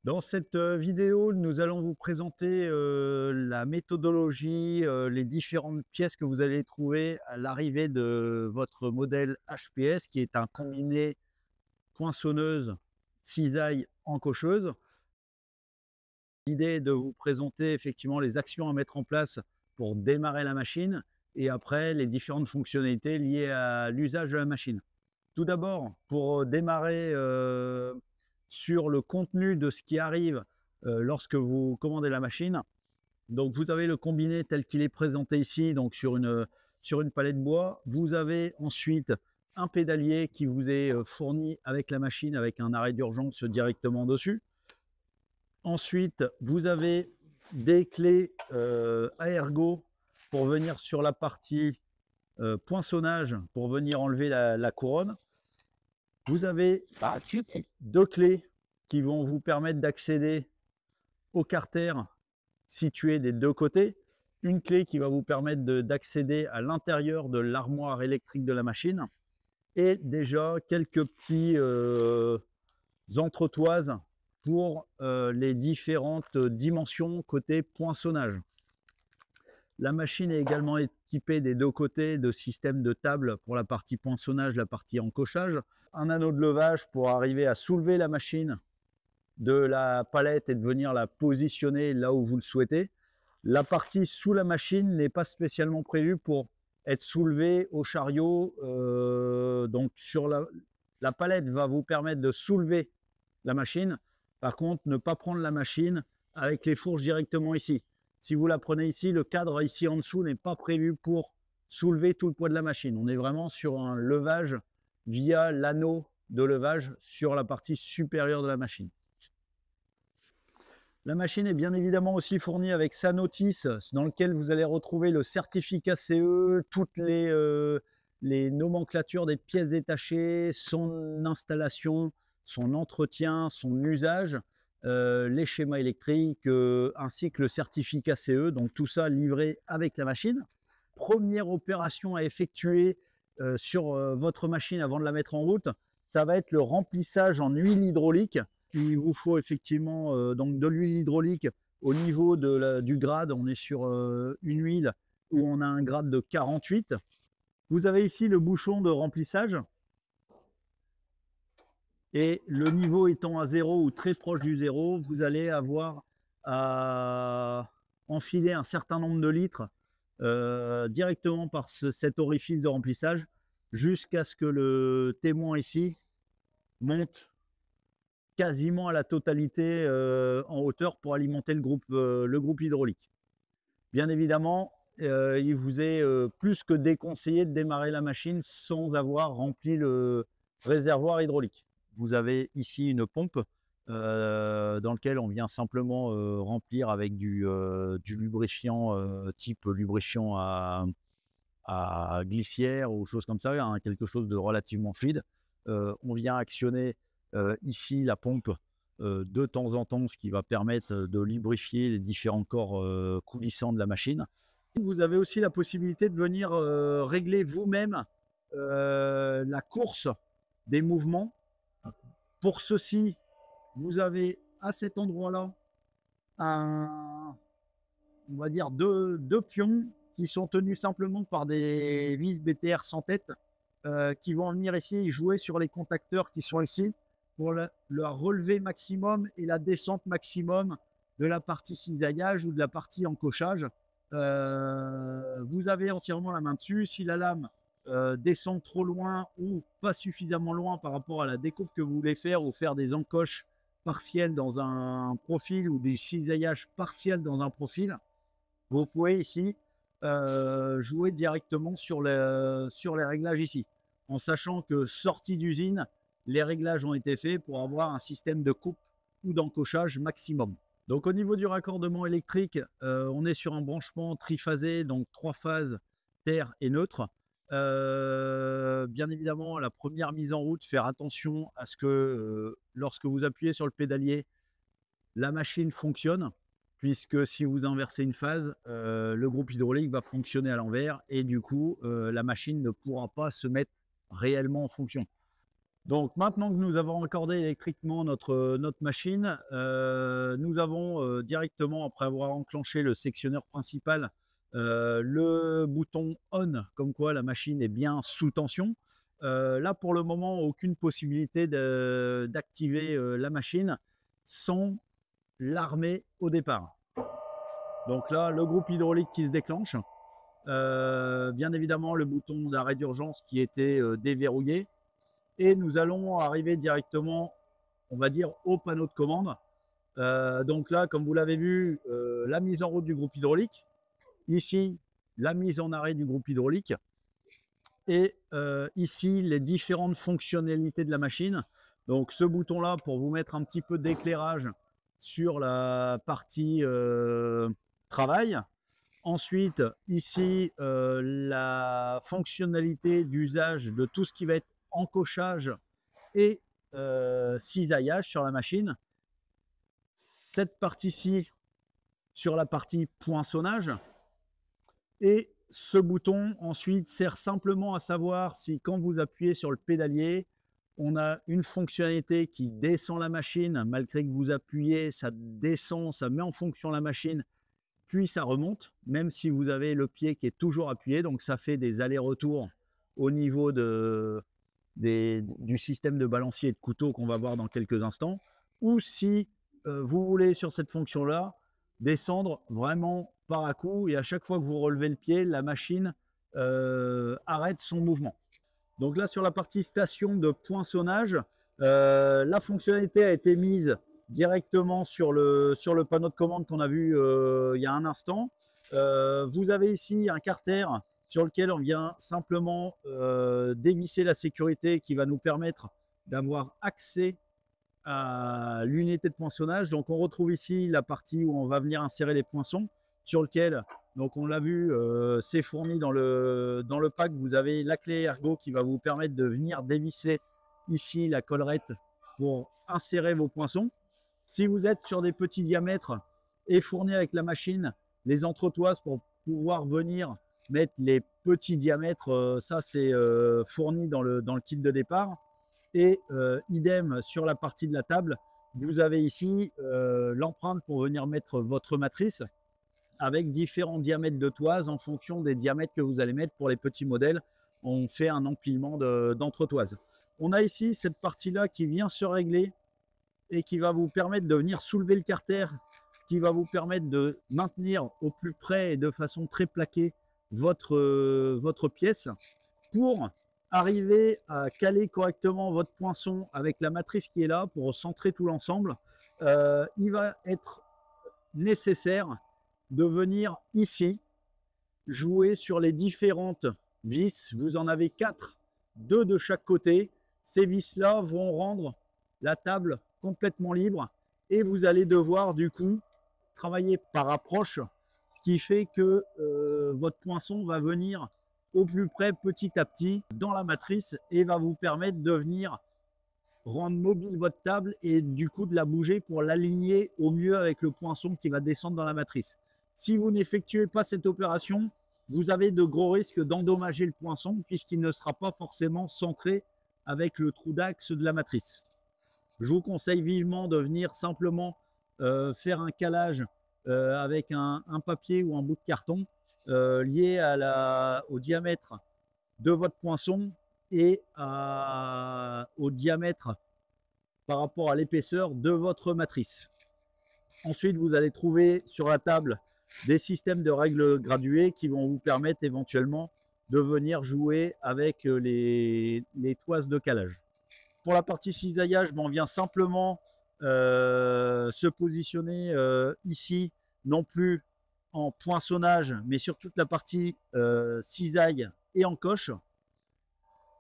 Dans cette vidéo, nous allons vous présenter la méthodologie, les différentes pièces que vous allez trouver à l'arrivée de votre modèle HPS, qui est un combiné poinçonneuse, cisaille, encocheuse. L'idée est de vous présenter effectivement les actions à mettre en place pour démarrer la machine et après les différentes fonctionnalités liées à l'usage de la machine. Tout d'abord, pour démarrer sur le contenu de ce qui arrive lorsque vous commandez la machine, donc vous avez le combiné tel qu'il est présenté ici, donc sur une palette bois. Vous avez ensuite un pédalier qui vous est fourni avec la machine, avec un arrêt d'urgence directement dessus. Ensuite, vous avez des clés à ergot pour venir sur la partie poinçonnage, pour venir enlever la couronne. Vous avez deux clés qui vont vous permettre d'accéder au carter situé des deux côtés. Une clé qui va vous permettre d'accéder à l'intérieur de l'armoire électrique de la machine. Et déjà quelques petits entretoises pour les différentes dimensions côté poinçonnage. La machine est également équipée des deux côtés de systèmes de table pour la partie poinçonnage, la partie encochage. Un anneau de levage pour arriver à soulever la machine de la palette et de venir la positionner là où vous le souhaitez. La partie sous la machine n'est pas spécialement prévue pour être soulevée au chariot. Donc sur la palette va vous permettre de soulever la machine. Par contre, ne pas prendre la machine avec les fourches directement ici. Si vous la prenez ici, le cadre ici en dessous n'est pas prévu pour soulever tout le poids de la machine. On est vraiment sur un levage via l'anneau de levage sur la partie supérieure de la machine. La machine est bien évidemment aussi fournie avec sa notice dans lequel vous allez retrouver le certificat CE, toutes les nomenclatures des pièces détachées, son installation, son entretien, son usage, les schémas électriques, ainsi que le certificat CE, donc tout ça livré avec la machine. Première opération à effectuer sur votre machine avant de la mettre en route, ça va être le remplissage en huile hydraulique. Il vous faut effectivement donc de l'huile hydraulique au niveau du grade. On est sur une huile où on a un grade de 48. Vous avez ici le bouchon de remplissage. Et le niveau étant à 0 ou très proche du 0, vous allez avoir à enfiler un certain nombre de litres directement par cet orifice de remplissage jusqu'à ce que le témoin ici monte quasiment à la totalité en hauteur pour alimenter le groupe hydraulique. Bien évidemment, il vous est plus que déconseillé de démarrer la machine sans avoir rempli le réservoir hydraulique. Vous avez ici une pompe dans laquelle on vient simplement remplir avec du lubrifiant type lubrifiant à glissière ou choses comme ça, hein, quelque chose de relativement fluide. On vient actionner ici la pompe de temps en temps, ce qui va permettre de lubrifier les différents corps coulissants de la machine. Vous avez aussi la possibilité de venir régler vous-même la course des mouvements. Pour ceci, vous avez à cet endroit-là on va dire deux pions qui sont tenus simplement par des vis BTR sans tête qui vont venir ici et jouer sur les contacteurs qui sont ici pour le relevé maximum et la descente maximum de la partie cisaillage ou de la partie encochage. Vous avez entièrement la main dessus. Si la lame descend trop loin ou pas suffisamment loin par rapport à la découpe que vous voulez faire ou faire des encoches partielles dans un profil ou des cisaillages partiels dans un profil, vous pouvez ici jouer directement sur les réglages ici, en sachant que sortie d'usine, les réglages ont été faits pour avoir un système de coupe ou d'encochage maximum. Donc au niveau du raccordement électrique, on est sur un branchement triphasé, donc 3 phases terre et neutre. Bien évidemment, la première mise en route, faire attention à ce que lorsque vous appuyez sur le pédalier, la machine fonctionne, puisque si vous inversez une phase, le groupe hydraulique va fonctionner à l'envers et du coup, la machine ne pourra pas se mettre réellement en fonction. Donc maintenant que nous avons raccordé électriquement notre machine, nous avons directement, après avoir enclenché le sectionneur principal, le bouton on, comme quoi la machine est bien sous tension. Là, pour le moment, aucune possibilité d'activer la machine sans l'armer au départ. Donc là, le groupe hydraulique qui se déclenche. Bien évidemment, le bouton d'arrêt d'urgence qui était déverrouillé. Et nous allons arriver directement, on va dire, au panneau de commande. Donc là, comme vous l'avez vu, la mise en route du groupe hydraulique. Ici, la mise en arrêt du groupe hydraulique. Et ici, les différentes fonctionnalités de la machine. Donc ce bouton-là, pour vous mettre un petit peu d'éclairage sur la partie travail. Ensuite, ici, la fonctionnalité d'usage de tout ce qui va être encochage et cisaillage sur la machine. Cette partie-ci sur la partie poinçonnage. Et ce bouton, ensuite, sert simplement à savoir si quand vous appuyez sur le pédalier, on a une fonctionnalité qui descend la machine, malgré que vous appuyez, ça descend, ça met en fonction la machine, puis ça remonte, même si vous avez le pied qui est toujours appuyé. Donc ça fait des allers-retours au niveau du système de balancier et de couteau qu'on va voir dans quelques instants. Ou si vous voulez, sur cette fonction-là, descendre vraiment par à coup, et à chaque fois que vous relevez le pied, la machine arrête son mouvement. Donc là, sur la partie station de poinçonnage, la fonctionnalité a été mise directement sur le panneau de commande qu'on a vu il y a un instant. Vous avez ici un carter sur lequel on vient simplement dévisser la sécurité qui va nous permettre d'avoir accès à l'unité de poinçonnage. Donc on retrouve ici la partie où on va venir insérer les poinçons, sur lequel, donc on l'a vu, c'est fourni dans le pack. Vous avez la clé ergo qui va vous permettre de venir dévisser ici la collerette pour insérer vos poinçons. Si vous êtes sur des petits diamètres et fourni avec la machine les entretoises pour pouvoir venir mettre les petits diamètres, ça c'est fourni dans le kit de départ. Et idem sur la partie de la table, vous avez ici l'empreinte pour venir mettre votre matrice avec différents diamètres de toise en fonction des diamètres que vous allez mettre. Pour les petits modèles, on fait un empilement d'entretoises. On a ici cette partie-là qui vient se régler et qui va vous permettre de venir soulever le carter, ce qui va vous permettre de maintenir au plus près et de façon très plaquée votre pièce pour arriver à caler correctement votre poinçon avec la matrice qui est là pour centrer tout l'ensemble. Il va être nécessaire de venir ici jouer sur les différentes vis. Vous en avez 4, 2 de chaque côté. Ces vis-là vont rendre la table complètement libre et vous allez devoir du coup travailler par approche, ce qui fait que votre poinçon va venir au plus près petit à petit dans la matrice et va vous permettre de venir rendre mobile votre table et du coup de la bouger pour l'aligner au mieux avec le poinçon qui va descendre dans la matrice. Si vous n'effectuez pas cette opération, vous avez de gros risques d'endommager le poinçon puisqu'il ne sera pas forcément centré avec le trou d'axe de la matrice. Je vous conseille vivement de venir simplement faire un calage avec un papier ou un bout de carton lié au diamètre de votre poinçon et au diamètre par rapport à l'épaisseur de votre matrice. Ensuite, vous allez trouver sur la table des systèmes de règles graduées qui vont vous permettre éventuellement de venir jouer avec les toises de calage. Pour la partie cisaillage, on vient simplement se positionner ici, non plus en poinçonnage, mais sur toute la partie cisaille et encoche.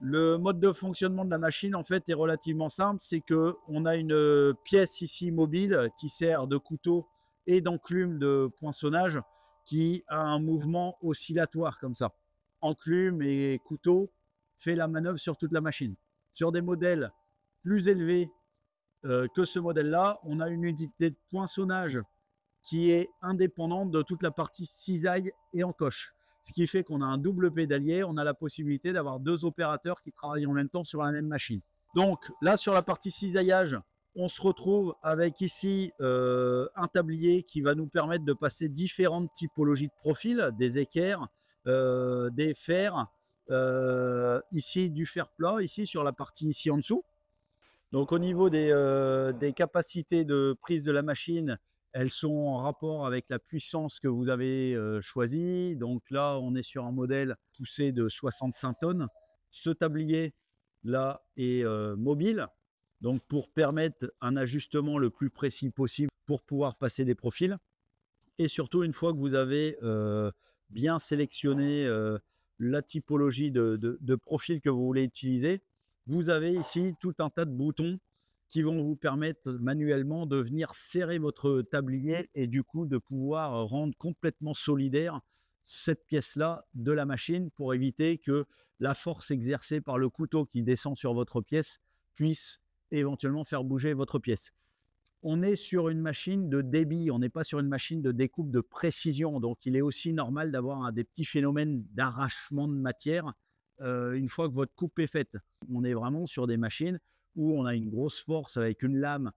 Le mode de fonctionnement de la machine en fait est relativement simple, c'est que on a une pièce ici mobile qui sert de couteau et d'enclume de poinçonnage qui a un mouvement oscillatoire comme ça. Enclume et couteau fait la manœuvre sur toute la machine. Sur des modèles plus élevés que ce modèle-là, on a une unité de poinçonnage qui est indépendante de toute la partie cisaille et encoche. Ce qui fait qu'on a un double pédalier, on a la possibilité d'avoir 2 opérateurs qui travaillent en même temps sur la même machine. Donc là, sur la partie cisaillage, on se retrouve avec ici un tablier qui va nous permettre de passer différentes typologies de profils, des équerres, des fers, ici du fer plat, ici sur la partie ici en dessous. Donc au niveau des capacités de prise de la machine, elles sont en rapport avec la puissance que vous avez choisie. Donc là, on est sur un modèle poussé de 65 tonnes. Ce tablier là est mobile, donc pour permettre un ajustement le plus précis possible pour pouvoir passer des profils. Et surtout, une fois que vous avez bien sélectionné la typologie de profil que vous voulez utiliser, vous avez ici tout un tas de boutons qui vont vous permettre manuellement de venir serrer votre tablier et du coup de pouvoir rendre complètement solidaire cette pièce-là de la machine pour éviter que la force exercée par le couteau qui descend sur votre pièce puisse éventuellement faire bouger votre pièce. On est sur une machine de débit, on n'est pas sur une machine de découpe de précision. Donc, il est aussi normal d'avoir des petits phénomènes d'arrachement de matière une fois que votre coupe est faite. On est vraiment sur des machines où on a une grosse force avec une lame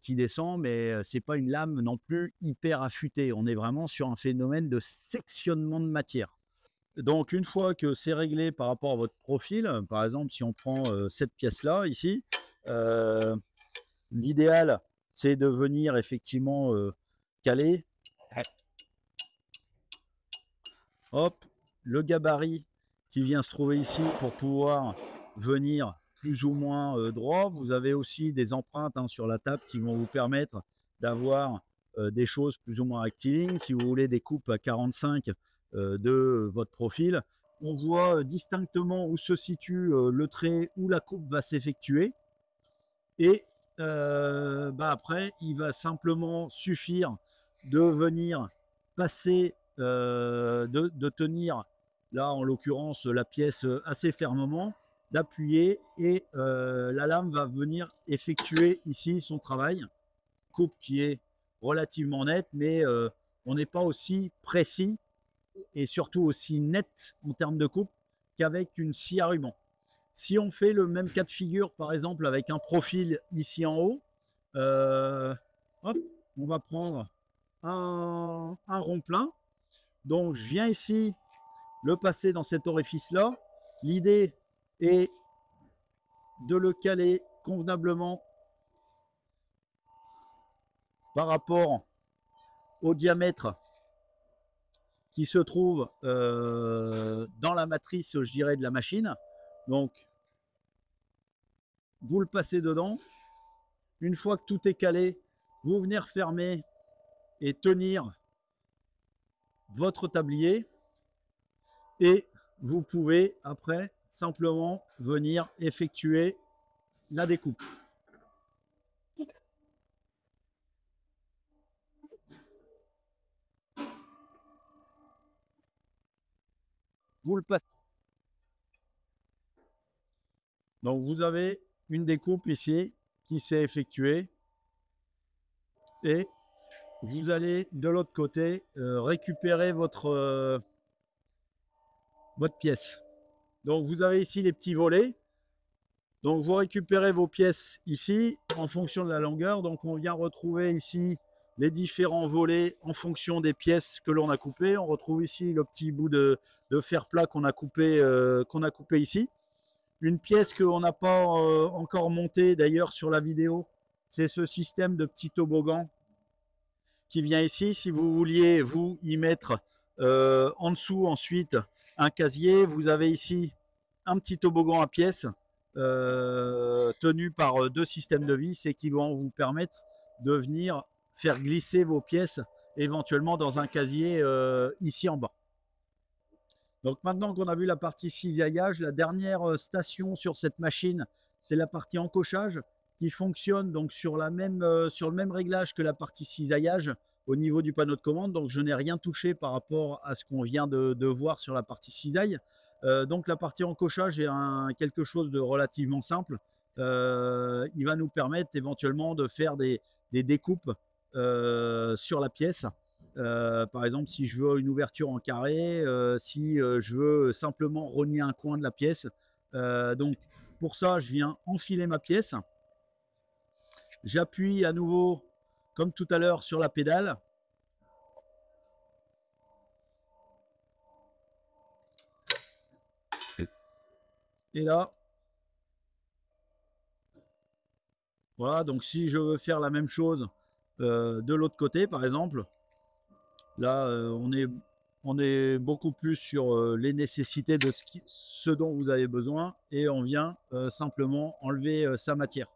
qui descend, mais ce n'est pas une lame non plus hyper affûtée. On est vraiment sur un phénomène de sectionnement de matière. Donc, une fois que c'est réglé par rapport à votre profil, par exemple, si on prend cette pièce-là ici, l'idéal, c'est de venir effectivement caler. Hop, le gabarit qui vient se trouver ici pour pouvoir venir plus ou moins droit. Vous avez aussi des empreintes sur la table qui vont vous permettre d'avoir des choses plus ou moins rectilignes. Si vous voulez des coupes à 45 de votre profil, on voit distinctement où se situe le trait où la coupe va s'effectuer. Et après, il va simplement suffire de venir passer, de tenir, là en l'occurrence, la pièce assez fermement, d'appuyer et la lame va venir effectuer ici son travail. Coupe qui est relativement nette, mais on n'est pas aussi précis et surtout aussi net en termes de coupe qu'avec une scie à ruban. Si on fait le même cas de figure, par exemple, avec un profil ici en haut, hop, on va prendre un rond plein. Donc, je viens ici le passer dans cet orifice-là. L'idée est de le caler convenablement par rapport au diamètre qui se trouve dans la matrice, je dirais, de la machine. Donc, vous le passez dedans. Une fois que tout est calé, vous venez refermer et tenir votre tablier et vous pouvez après simplement venir effectuer la découpe. Vous le passez. Donc vous avez une découpe ici qui s'est effectuée et vous allez de l'autre côté récupérer votre pièce. Donc vous avez ici les petits volets. Donc vous récupérez vos pièces ici en fonction de la longueur. Donc on vient retrouver ici les différents volets en fonction des pièces que l'on a coupées. On retrouve ici le petit bout de fer plat qu'on a coupé ici. Une pièce qu'on n'a pas encore montée d'ailleurs sur la vidéo, c'est ce système de petit toboggan qui vient ici. Si vous vouliez vous y mettre en dessous ensuite un casier, vous avez ici un petit toboggan à pièces tenu par deux systèmes de vis et qui vont vous permettre de venir faire glisser vos pièces éventuellement dans un casier ici en bas. Donc maintenant qu'on a vu la partie cisaillage, la dernière station sur cette machine, c'est la partie encochage qui fonctionne donc sur le même réglage que la partie cisaillage au niveau du panneau de commande. Donc je n'ai rien touché par rapport à ce qu'on vient de voir sur la partie cisaille. Donc la partie encochage est quelque chose de relativement simple. Il va nous permettre éventuellement de faire des découpes sur la pièce. Par exemple, si je veux une ouverture en carré, si je veux simplement rogner un coin de la pièce. Donc pour ça, je viens enfiler ma pièce. J'appuie à nouveau, comme tout à l'heure, sur la pédale. Et là, voilà, donc si je veux faire la même chose de l'autre côté, par exemple, là, on est beaucoup plus sur les nécessités de ce dont vous avez besoin et on vient simplement enlever sa matière.